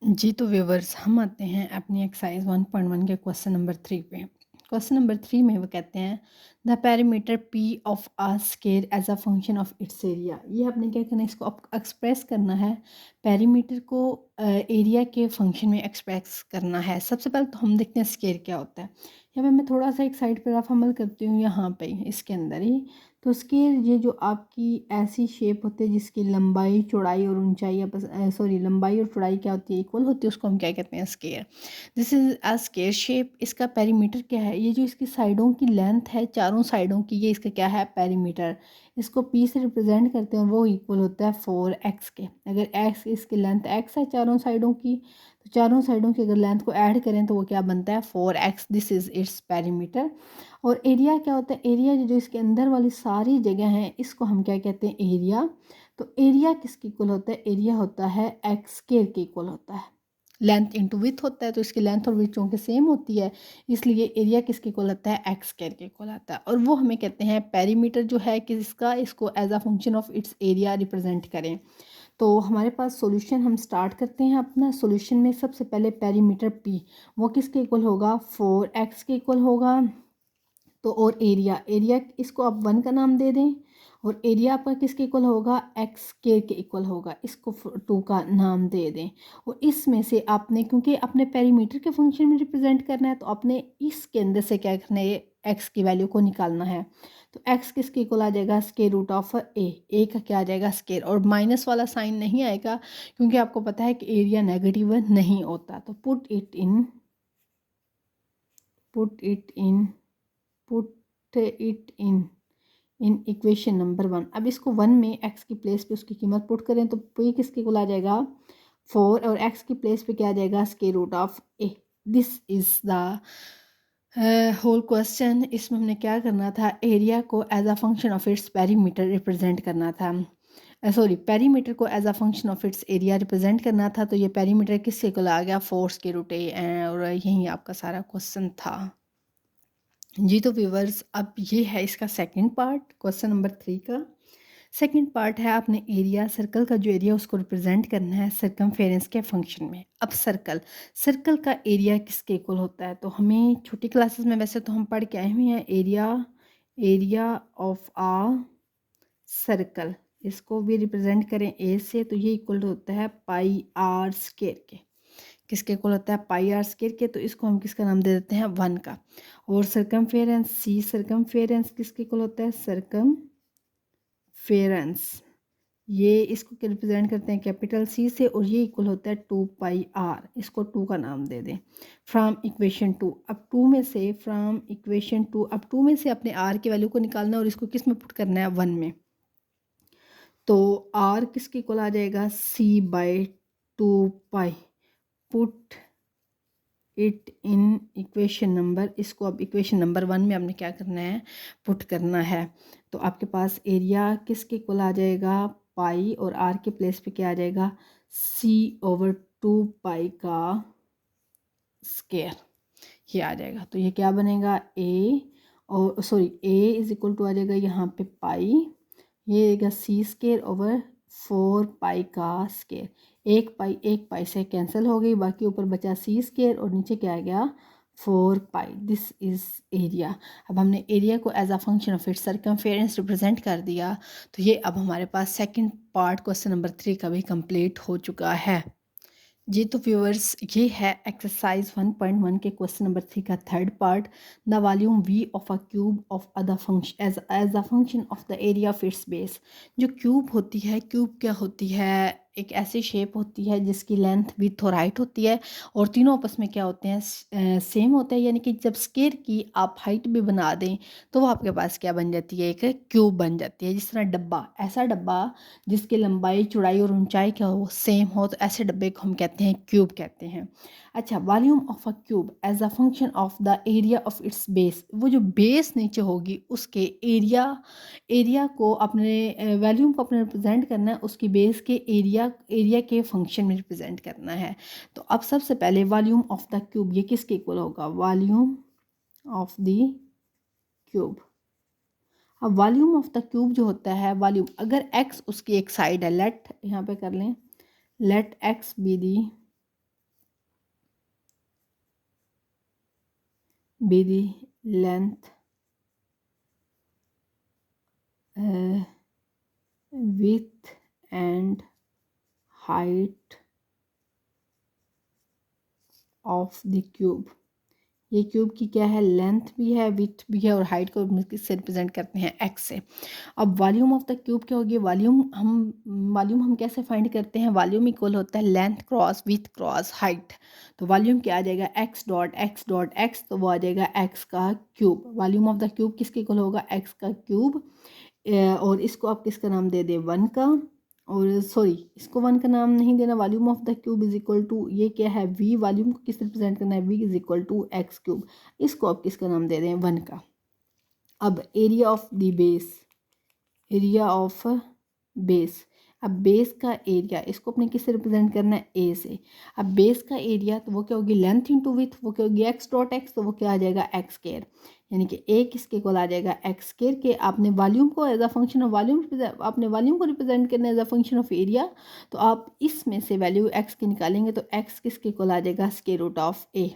जी तो व्यूवर्स हम आते हैं अपनी एक्सरसाइज 1.1 के क्वेश्चन नंबर 3 पे। क्वेश्चन नंबर 3 में वो कहते हैं the perimeter P of a square as a function of its area. ये आपने क्या करना है, इसको एक्सप्रेस करना है, पेरीमीटर को एरिया के फंक्शन में एक्सप्रेस करना है। सबसे पहले तो हम देखते हैं स्क्वायर क्या होता है। यहाँ पे मैं थोड़ा सा एक साइड पैराग्राफ अमल करती हूँ यहाँ पे इसके अंदर ही। तो स्क्वायर ये जो आपकी ऐसी शेप होती है जिसकी लंबाई चौड़ाई और ऊंचाई सॉरी लंबाई और चौड़ाई क्या होती है, इक्वल होती है, उसको हम क्या कहते हैं, square. This is a square shape. इसका पेरीमीटर क्या है, ये जो इसकी साइडों की लेंथ है चारों साइडों की, ये इसका क्या है, पेरीमीटर। इसको पी से रिप्रेजेंट करते हैं और वो इक्वल होता है 4x के। अगर x इसकी लेंथ x है चारों साइडों की, तो चारों साइडों की अगर लेंथ को ऐड करें तो वो क्या बनता है, 4x। This is its perimeter. और एरिया क्या होता है, एरिया जो इसके अंदर वाली सारी जगह हैं इसको हम क्या कहते हैं, एरिया। तो एरिया किसके इक्वल होता है, एरिया होता है एक्स स्क्वायर के इक्वल होता है। लेंथ इंटू विथ होता है तो इसकी लेंथ और विथ चूंकि सेम होती है, इसलिए एरिया किसके इक्वल आता है, एक्स स्क्वायर के इक्वल आता है। और वो हमें कहते हैं पेरीमीटर जो है किसका, इसको as a function of its area represent करें। तो हमारे पास सॉल्यूशन, हम स्टार्ट करते हैं अपना सॉल्यूशन में। सबसे पहले पेरीमीटर पी वो किसके इक्वल होगा, 4x के इक्वल होगा। तो और एरिया, एरिया इसको आप 1 का नाम दे दें, और एरिया आपका किसके इक्वल होगा, एक्स स्क्वायर के इक्वल होगा, इसको 2 का नाम दे दें। और इसमें से आपने, क्योंकि अपने पेरीमीटर के फंक्शन में रिप्रेजेंट करना है, तो आपने इसके अंदर से क्या करना है, एक्स की वैल्यू को निकालना है। तो एक्स किसके इक्वल आ जाएगा, स्क्वायर रूट ऑफ ए का क्या आ जाएगा, स्क्वायर। और माइनस वाला साइन नहीं आएगा क्योंकि आपको पता है कि एरिया नेगेटिव नहीं होता। तो put it in put it in put it in equation number 1। अब इसको 1 में x की प्लेस पे उसकी कीमत पुट करें तो p किसके इक्वल आ जाएगा, 4, और x की प्लेस पे क्या आ जाएगा, square root of a। This is the whole question. इसमें हमने क्या करना था, एरिया को as a function of its perimeter represent करना था, सॉरी पेरीमीटर को as a function of its area represent करना था। तो ये पेरीमीटर किसके इक्वल आ गया, 4 स्क्वायर रूट a, और यही आपका सारा क्वेश्चन था। जी तो व्यूवर्स अब ये है इसका सेकंड पार्ट क्वेश्चन नंबर 3 का। सेकंड पार्ट है, आपने एरिया, सर्कल का जो एरिया उसको रिप्रेजेंट करना है सर्कमफेरेंस के फंक्शन में। अब सर्कल, सर्कल का एरिया किसके इक्वल होता है, तो हमें छोटी क्लासेस में वैसे तो हम पढ़ के आए हुए हैं, area, area of a circle, इसको भी रिप्रेजेंट करें ए से, तो ये इक्वल होता है पाई आर स्क्वायर के। किसके इक्वल होता है, पाई आर स्क्वायर के। तो इसको हम किसका नाम दे देते हैं, 1 का। और सर्कमफेरेंस सी, सर्कमफेरेंस किसके इक्वल होता है, सर्कमफेरेंस, ये इसको रिप्रेजेंट करते हैं कैपिटल सी से, और ये इक्वल होता है 2 पाई आर, इसको 2 का नाम दे दें। फ्रॉम इक्वेशन 2, अब 2 में से, फ्रॉम इक्वेशन 2, अब 2 में से अपने आर की वैल्यू को निकालना है और इसको किस में पुट करना है, 1 में। तो आर किसके इक्वल आ जाएगा, C by 2 pi. Put it in equation number, इसको अब इक्वेशन नंबर 1 में आपने क्या करना है, पुट करना है। तो आपके पास एरिया किसके इक्वल आ जाएगा, पाई, और आर के प्लेस पे क्या आ जाएगा, c/2 पाई का स्क्वायर, ये आ जाएगा। तो ये क्या बनेगा, ए, और sorry A is equal to आ जाएगा यहाँ पे पाई, ये आएगा सी स्क्वायर ओवर 4 पाई का स्क्वायर। एक पाई से कैंसिल हो गई, बाकी ऊपर बचा सी स्क्वायर और नीचे क्या आ गया, 4 पाई। This is area. अब हमने एरिया को as a function of its circumference represent कर दिया। तो ये अब हमारे पास सेकंड पार्ट क्वेश्चन नंबर 3 का भी कंप्लीट हो चुका है। जी तो व्यूअर्स ये है एक्सरसाइज 1.1 के क्वेश्चन नंबर 3 का third part. The volume v of a cube of a function as a function of the area of its base. जो क्यूब होती है, क्यूब क्या होती है, एक ऐसी शेप होती है जिसकी लेंथ विड्थ और हाइट होती है, और तीनों आपस में क्या होते हैं, सेम होते हैं। यानी कि जब स्क्वायर की आप हाइट भी बना दें तो वो आपके पास क्या बन जाती है, एक क्यूब बन जाती है। जिस तरह डब्बा, ऐसा डब्बा जिसकी लंबाई चौड़ाई और ऊंचाई क्या हो, सेम हो, तो ऐसे डब्बे को हम कहते हैं क्यूब कहते हैं। अच्छा, volume of a cube as a function of the area of its base, वो जो बेस नीचे होगी उसके एरिया, एरिया को अपने वॉल्यूम को अपने रिप्रेजेंट करना है, उसकी बेस के एरिया के फंक्शन में रिप्रेजेंट करना है। तो अब सबसे पहले वॉल्यूम ऑफ द क्यूब, ये किसके इक्वल होगा, वॉल्यूम ऑफ द क्यूब। अब वॉल्यूम ऑफ द क्यूब जो होता है, वॉल्यूम, अगर x उसकी एक साइड है, लेट यहाँ पे कर लें, let x be the be the length, width and height of the cube। ये क्यूब की क्या है, लेंथ भी है, विड्थ भी है और हाइट को किससे रिप्रेजेंट करते हैं, एक्स से। अब वॉल्यूम ऑफ द क्यूब क्या होगी, वॉल्यूम हम कैसे फाइंड करते हैं, वॉल्यूम इक्वल होता है length cross width cross height. तो वॉल्यूम क्या आ जाएगा, एक्स डॉट एक्स, तो वो आ जाएगा एक्स का cube. Volume of the cube किसके इक्वल होगा, एक्स का क्यूब। और इसको आप किसका नाम दे दें, वन का, और सॉरी इसको वन का नाम नहीं देना, volume of the cube is equal to, ये क्या है, वी, वॉल्यूम को किस रिप्रेजेंट करना है, V is equal to X cube. इसको आप किसका नाम दे दें, वन का। अब area of the base, area of base, अब बेस का एरिया इसको अपने किससे रिप्रेजेंट करना है, ए से। अब बेस का एरिया तो वो क्या होगी, लेंथ इंटू विथ, वो क्या होगी एक्स डॉट एक्स, तो वो क्या आ जाएगा एक्स स्क्वायर। यानी कि ए किसके इक्वल आ जाएगा, एक्स स्क्वायर के। आपने वॉल्यूम को as a function of volume, आपने वॉल्यूम को रिप्रेजेंट करना है as a function of area, तो आप इसमें से वैल्यू एक्स की निकालेंगे तो एक्स किसके इक्वल आ जाएगा, स्क्वायर रूट ऑफ ए।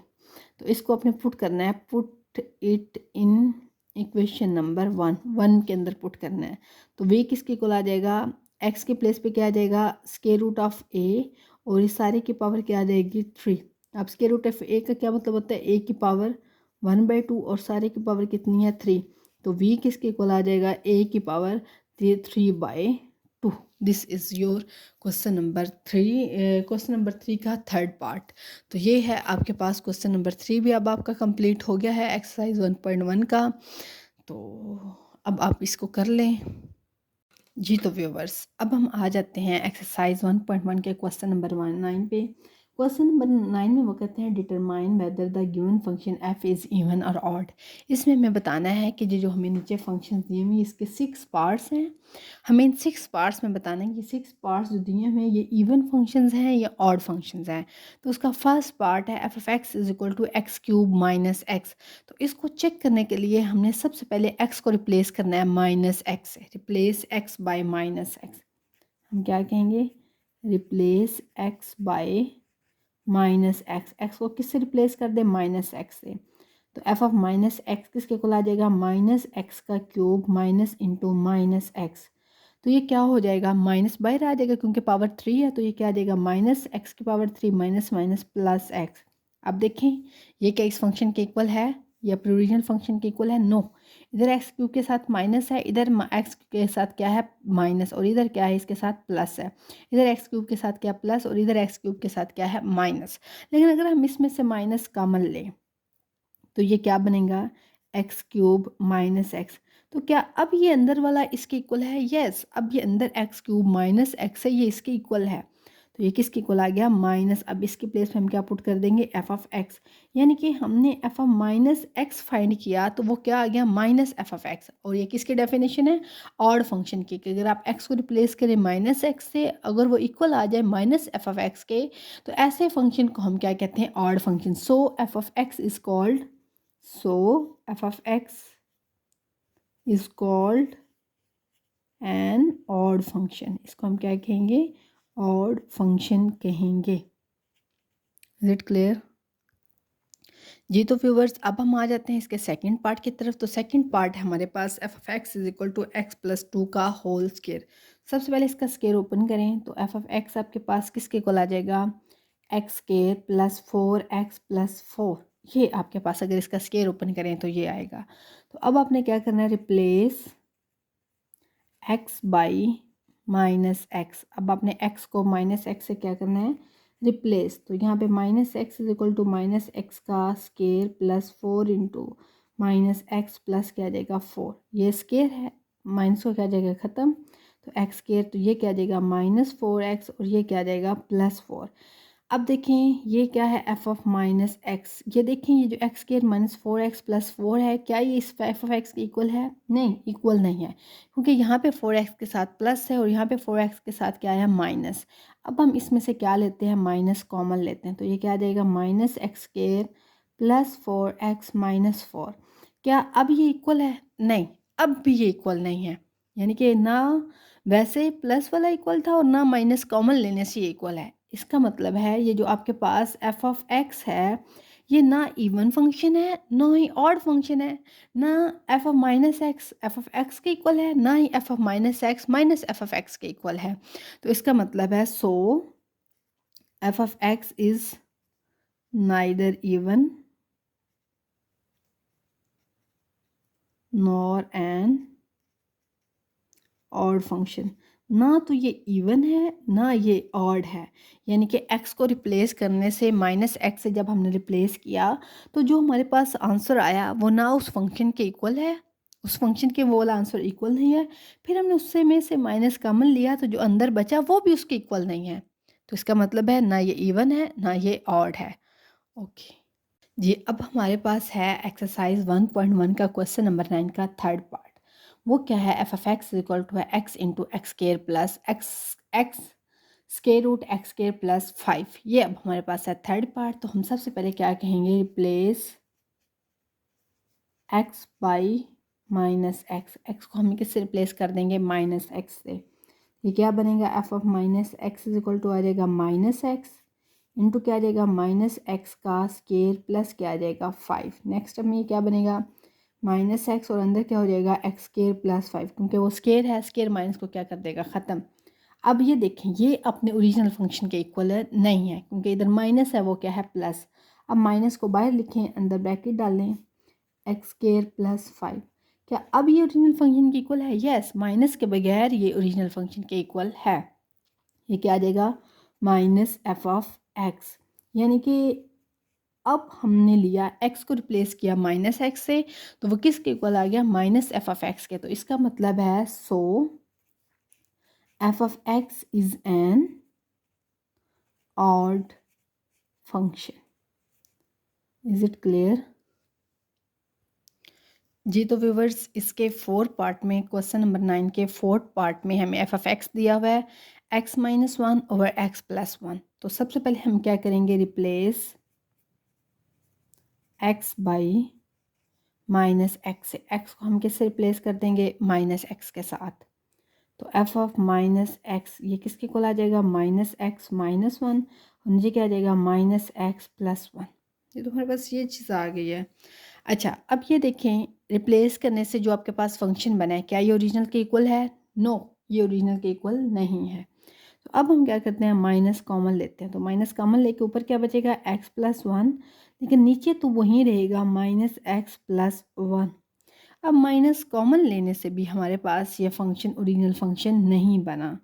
तो इसको आपने पुट करना है, put it in equation number one के अंदर पुट करना है। तो वे किसके इक्वल आ जाएगा, एक्स के प्लेस पे क्या आ जाएगा, स्क्वायर रूट ऑफ ए, और इस सारे की पावर क्या आ जाएगी, 3। अब स्क्वायर रूट ऑफ ए का क्या मतलब होता है, ए की पावर 1/2 और सारे की पावर कितनी है, 3। तो वी किसके इक्वल आ जाएगा, ए की power 3/2। This is your question number 3, question number 3 का थर्ड पार्ट। तो ये है आपके पास क्वेश्चन नंबर 3 भी अब आपका कंप्लीट हो गया है एक्सरसाइज 1.1 का। तो अब आप इसको कर लें। जी तो व्यूवर्स, अब हम आ जाते हैं एक्सरसाइज 1.1 के क्वेश्चन नंबर 9 पे। क्वेश्चन नंबर 9 में वो कहते हैं determine whether the given function F is even और ऑड। इसमें हमें बताना है कि जो हमें नीचे फंक्शन दिए हुए इसके 6 पार्ट्स हैं। हमें इन 6 पार्ट्स में बताना है कि 6 पार्ट्स जो दिए हुए हैं ये इवन फंक्शंस हैं या ऑड फंक्शंस हैं। तो उसका फर्स्ट पार्ट है F of X is equal to X cube minus X. तो इसको चेक करने के लिए हमने सबसे पहले x को रिप्लेस करना है माइनस एक्स से। Replace x bye minus x, हम क्या कहेंगे, replace x bye minus X. X को किससे रिप्लेस कर दे, माइनस एक्स से। तो एफ ऑफ माइनस एक्स किसके इक्वल आ जाएगा, माइनस एक्स का cube minus into minus X. तो ये क्या हो जाएगा, माइनस बाहर आ जाएगा क्योंकि पावर 3 है, तो ये क्या आ जाएगा, माइनस एक्स की power 3 minus minus plus x. अब देखें ये क्या इस फंक्शन के इक्वल है या अपने ओरिजिनल फंक्शन के इक्वल है, नो। इधर एक्स क्यूब के साथ माइनस है, इधर एक्स के साथ क्या है, माइनस, और इधर क्या है, इसके साथ प्लस है। इधर एक्स क्यूब के साथ क्या प्लस और इधर एक्स क्यूब के साथ क्या है, माइनस। लेकिन अगर हम इसमें से माइनस कॉमन लें तो ये क्या बनेगा, एक्स क्यूब माइनस एक्स। तो क्या अब ये अंदर वाला इसके इक्वल है, यस। अब ये अंदर एक्स क्यूब माइनस एक्स है, ये इसके इक्वल है। तो ये किसके इक्वल आ गया, माइनस। अब इसके प्लेस में हम क्या पुट कर देंगे, एफ ऑफ एक्स। यानी कि हमने F of minus x find किया तो वो क्या आ गया, माइनस एफ ऑफ एक्स। और ये किसकी डेफिनेशन है, ऑड फंक्शन की, कि अगर आप एक्स को रिप्लेस करें माइनस एक्स से, अगर वो इक्वल आ जाए माइनस एफ ऑफ एक्स के, तो ऐसे फंक्शन को हम क्या कहते हैं, odd function. So F of X is called, so f of x is called an odd function। इसको हम क्या कहेंगे, odd function कहेंगे। Is it clear? जी तो व्यूवर्स, अब हम आ जाते हैं इसके सेकंड पार्ट की तरफ। तो सेकंड पार्ट है हमारे पास F of X is equal to X plus 2 का होल स्केयर। सबसे पहले इसका स्केयर ओपन करें तो एफ ऑफ एक्स आपके पास किसके इक्वल आ जाएगा, x square plus 4x plus 4। ये आपके पास अगर इसका स्केयर ओपन करें तो ये आएगा। तो अब आपने क्या करना है, replace x by minus x. अब आपने x को माइनस एक्स से क्या करना है, रिप्लेस। तो यहाँ पे minus X is equal to minus X का square plus 4 into minus X plus क्या आ जाएगा 4। ये स्केयर है, माइनस को क्या आ जाएगा ख़त्म, तो एक्स स्केयर, तो ये क्या आ जाएगा -4x और ये क्या आ जाएगा +4। अब देखें ये क्या है, एफ ऑफ माइनस एक्स। ये देखें ये जो एक्स स्केयर -4x + 4 है, क्या ये इस एफ ऑफ एक्स के इक्वल है, नहीं, इक्वल नहीं है, क्योंकि यहाँ पे 4x के साथ प्लस है और यहाँ पे 4x के साथ क्या है, माइनस। अब हम इसमें से क्या लेते हैं, माइनस कॉमन लेते हैं, तो ये क्या आ जाएगा -x² + 4x - 4। क्या अब ये इक्वल है, नहीं, अब भी ये इक्वल नहीं है। यानी कि ना वैसे प्लस वाला इक्वल था और ना माइनस कॉमन लेने से ये इक्वल है। इसका मतलब है ये जो आपके पास एफ ऑफ एक्स है ये ना इवन फंक्शन है ना ही ऑड फंक्शन है, ना F of minus X F of X के इक्वल है, ना ही F of minus X minus F of X के इक्वल है। तो इसका मतलब है so F of X is neither even nor an odd function. ना तो ये इवन है ना ये ऑड है, यानी कि x को रिप्लेस करने से माइनस एक्स से जब हमने रिप्लेस किया तो जो हमारे पास आंसर आया वो ना उस फंक्शन के इक्वल है, उस फंक्शन के वो वाला आंसर इक्वल नहीं है। फिर हमने उससे में से माइनस कॉमन लिया तो जो अंदर बचा वो भी उसके इक्वल नहीं है। तो इसका मतलब है ना ये इवन है ना ये ऑड है। ओके जी, अब हमारे पास है एक्सरसाइज 1.1 का क्वेश्चन नंबर 9 का थर्ड पार्ट। वो क्या है, F of X equal to है X into X square plus X X square root X square plus 5। ये अब हमारे पास है थर्ड पार्ट। तो हम सबसे पहले क्या कहेंगे, replace X by minus X. X को हम किससे रिप्लेस कर देंगे, माइनस एक्स से। ये क्या बनेगा, F of minus X is equal to आ जाएगा माइनस एक्स इंटू क्या आ जाएगा माइनस एक्स का स्केयर प्लस क्या आ जाएगा 5। नेक्स्ट में ये क्या बनेगा, माइनस एक्स और अंदर क्या हो जाएगा एक्स स्केयर प्लस 5, क्योंकि वो स्केयर है, स्केयर माइनस को क्या कर देगा ख़त्म। अब ये देखें ये अपने ओरिजिनल फंक्शन के इक्वल नहीं है, क्योंकि इधर माइनस है वो क्या है प्लस। अब माइनस को बाहर लिखें, अंदर ब्रैकेट डालें एक्स स्केयर प्लस 5। क्या अब ये ओरिजिनल फंक्शन के इक्वल है, यस, माइनस के बगैर ये ओरिजिनल फंक्शन के इक्वल है। ये क्या आ जाएगा माइनस एफ ऑफ एक्स, यानी कि अब हमने लिया एक्स को रिप्लेस किया माइनस एक्स से, तो वो किसके इक्वल आ गया, माइनस एफ ऑफ एक्स के। तो इसका मतलब है so F of X is an odd function. Is it clear जी। तो व्यूवर्स इसके फोर्थ पार्ट में, क्वेश्चन नंबर 9 के फोर्थ पार्ट में हमें एफ ऑफ एक्स दिया हुआ है x minus 1 over x plus 1। तो सबसे पहले हम क्या करेंगे, replace X by minus x से। एक्स को हम किससे रिप्लेस कर देंगे, माइनस एक्स के साथ। तो एफ ऑफ माइनस एक्स ये किसके इक्वल आ जाएगा, माइनस एक्स माइनस 1, और नीचे क्या आ जाएगा माइनस एक्स प्लस 1। ये तो हमारे पास ये चीज़ आ गई है। अच्छा, अब ये देखें रिप्लेस करने से जो आपके पास फंक्शन बना है, क्या ये ओरिजिनल के इक्वल है, नो, ये ओरिजिनल के इक्वल नहीं है। तो अब हम क्या करते हैं, माइनस कॉमन लेते हैं। तो माइनस कॉमन लेके ऊपर क्या बचेगा, एक्स प्लस 1, लेकिन नीचे तो वहीं रहेगा माइनस एक्स प्लस 1। अब माइनस कॉमन लेने से भी हमारे पास ये फंक्शन ओरिजिनल फंक्शन नहीं बना।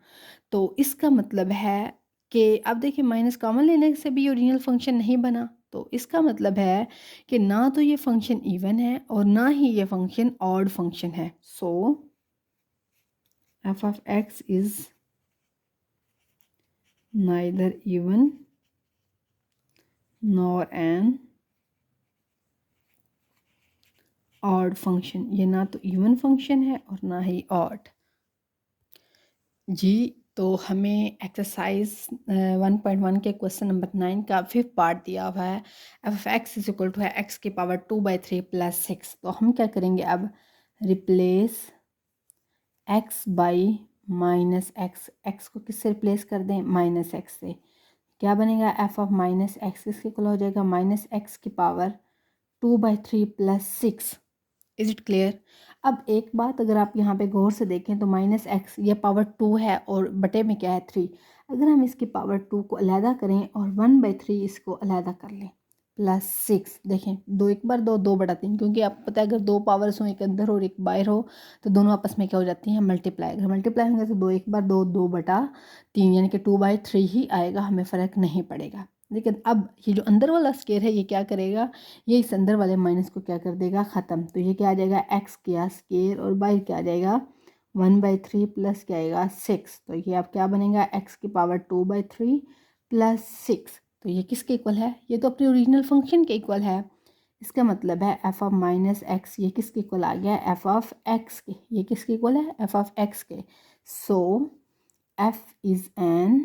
तो इसका मतलब है कि अब देखिए माइनस कॉमन लेने से भी ओरिजिनल फंक्शन नहीं बना। तो इसका मतलब है कि ना तो ये फंक्शन इवन है और ना ही ये फंक्शन ऑड फंक्शन है। So F of X is neither even nor an odd function. ये ना तो इवन फंक्शन है और ना ही ऑड। जी, तो हमें एक्सरसाइज 1.1 के क्वेश्चन नंबर 9 का फिफ्थ पार्ट दिया हुआ है, F of X is equal to है एक्स की पावर 2/3 प्लस 6। तो हम क्या करेंगे, अब replace X by minus X. X को किससे रिप्लेस कर दें, माइनस एक्स से। क्या बनेगा, एफ ऑफ माइनस एक्स किसके इक्वल हो जाएगा, माइनस एक्स की power 2/3 plus 6। Is it clear. अब एक बात अगर आप यहाँ पे गौर से देखें तो माइनस एक्स ये पावर 2 है और बटे में क्या है 3। अगर हम इसकी पावर 2 को अलहदा करें और 1/3 इसको अलहदा कर लें प्लस 6, देखें दो एक बार दो 2/3, क्योंकि आपको पता है अगर दो पावर्स हो, एक अंदर हो और एक बाहर हो, तो दोनों आपस में क्या हो जाती हैं, मल्टीप्लाई। अगर मल्टीप्लाई होंगे तो दो एक बार दो 2/3, यानी कि 2/3 ही आएगा, हमें फ़र्क नहीं पड़ेगा। लेकिन अब ये जो अंदर वाला स्केयर है ये क्या करेगा, ये इस अंदर वाले माइनस को क्या कर देगा, ख़त्म। तो ये क्या आ जाएगा, एक्स किया स्केयर और बाहर क्या आ जाएगा 1/3 प्लस क्या आएगा 6। तो ये अब क्या बनेगा, एक्स की पावर 2/3 प्लस 6। तो ये किसके इक्वल है, ये तो अपने ओरिजिनल फंक्शन के इक्वल है। इसका मतलब है एफ ऑफ माइनस एक्स ये किसके इक्वल आ गया, एफ ऑफ एक्स के। ये किसके इक्वल है, एफ ऑफ एक्स के। So F is an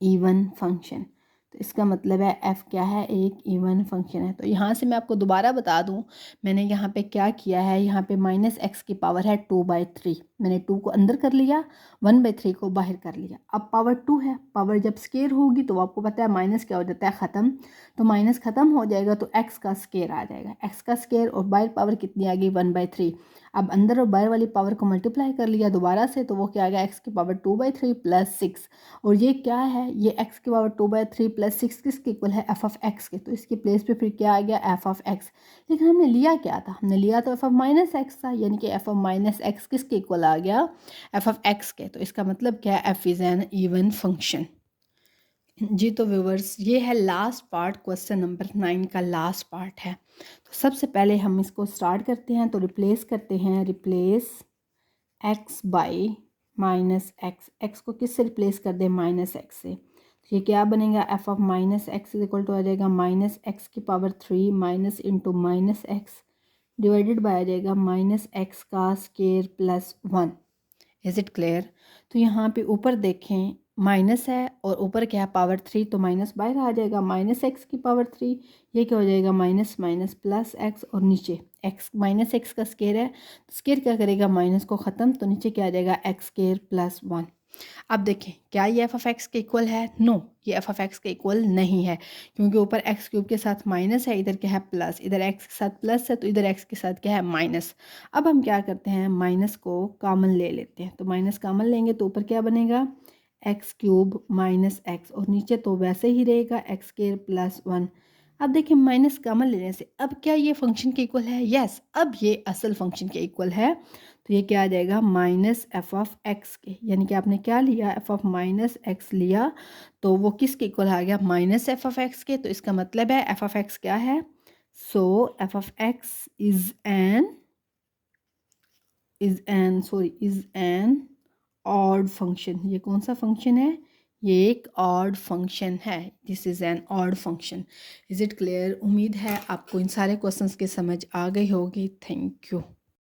even function. तो इसका मतलब है f क्या है, एक इवन फंक्शन है। तो यहाँ से मैं आपको दोबारा बता दूँ, मैंने यहाँ पे क्या किया है, यहाँ पे माइनस एक्स की पावर है 2/3, मैंने 2 को अंदर कर लिया, 1/3 को बाहर कर लिया। अब पावर 2 है, पावर जब स्केयर होगी तो आपको पता है माइनस क्या हो जाता है, ख़त्म। तो माइनस ख़त्म हो जाएगा तो एक्स का स्केयर आ जाएगा, एक्स का स्केयर, और बाहर पावर कितनी आ गई, 1/3। अब अंदर और बाहर वाली पावर को मल्टीप्लाई कर लिया दोबारा से, तो वो क्या आ गया, एक्स की पावर 2/3 + 6। और ये क्या है, ये एक्स की पावर 2/3 + 6 किसके इक्वल है, एफ ऑफ एक्स के। तो इसके प्लेस पे फिर क्या आ गया, एफ ऑफ एक्स। लेकिन हमने लिया क्या था, हमने लिया तो एफ ऑफ माइनस एक्स था, यानी कि एफ ऑफ माइनस एक्स किसके इक्वल आ गया, एफ ऑफ एक्स के। तो इसका मतलब क्या है, F is an even function. जी तो व्यूवर्स, ये है लास्ट पार्ट, क्वेश्चन नंबर 9 का लास्ट पार्ट है। तो सबसे पहले हम इसको स्टार्ट करते हैं, तो रिप्लेस करते हैं, replace X by minus X, X को किससे रिप्लेस कर दें, माइनस एक्स से। तो ये क्या बनेगा, F of minus X is equal to आ जाएगा माइनस एक्स की power 3 minus into minus X divided by आ जाएगा माइनस एक्स का square plus 1। Is it clear. तो यहाँ पे ऊपर देखें माइनस है और ऊपर क्या है, पावर 3, तो माइनस बाहर आ जाएगा, माइनस एक्स की पावर 3, ये क्या हो जाएगा, माइनस माइनस प्लस एक्स, और नीचे एक्स माइनस एक्स का स्केयर है, तो स्केयर क्या करेगा, माइनस को ख़त्म, तो नीचे क्या आ जाएगा, एक्स स्केयर प्लस 1। अब देखें क्या ये एफ ऑफ एक्स के इक्वल है, नो, ये एफ ऑफ एक्स के इक्वल नहीं है, क्योंकि ऊपर एक्स क्यूब के साथ माइनस है, इधर क्या है प्लस, इधर एक्स के साथ प्लस है, तो इधर एक्स के साथ क्या है, माइनस। अब हम क्या करते हैं, माइनस को कॉमन ले लेते हैं, तो माइनस कॉमन लेंगे तो ऊपर क्या बनेगा, एक्स क्यूब माइनस एक्स, और नीचे तो वैसे ही रहेगा एक्स स्क्वायर प्लस 1। अब देखिए माइनस कॉमन लेने से अब क्या ये फंक्शन के इक्वल है, यस, अब ये असल फंक्शन के इक्वल है। तो ये क्या आ जाएगा, माइनस एफ ऑफ एक्स के, यानी कि आपने क्या लिया, एफ ऑफ माइनस एक्स लिया, तो वो किसके इक्वल आ गया, माइनस एफ ऑफ एक्स के। तो इसका मतलब है एफ ऑफ एक्स क्या है, so F of X is an odd function. ये कौन सा फंक्शन है, ये एक ऑड फंक्शन है, this is an odd function. Is it clear. उम्मीद है आपको इन सारे क्वेश्चंस की समझ आ गई होगी। Thank you.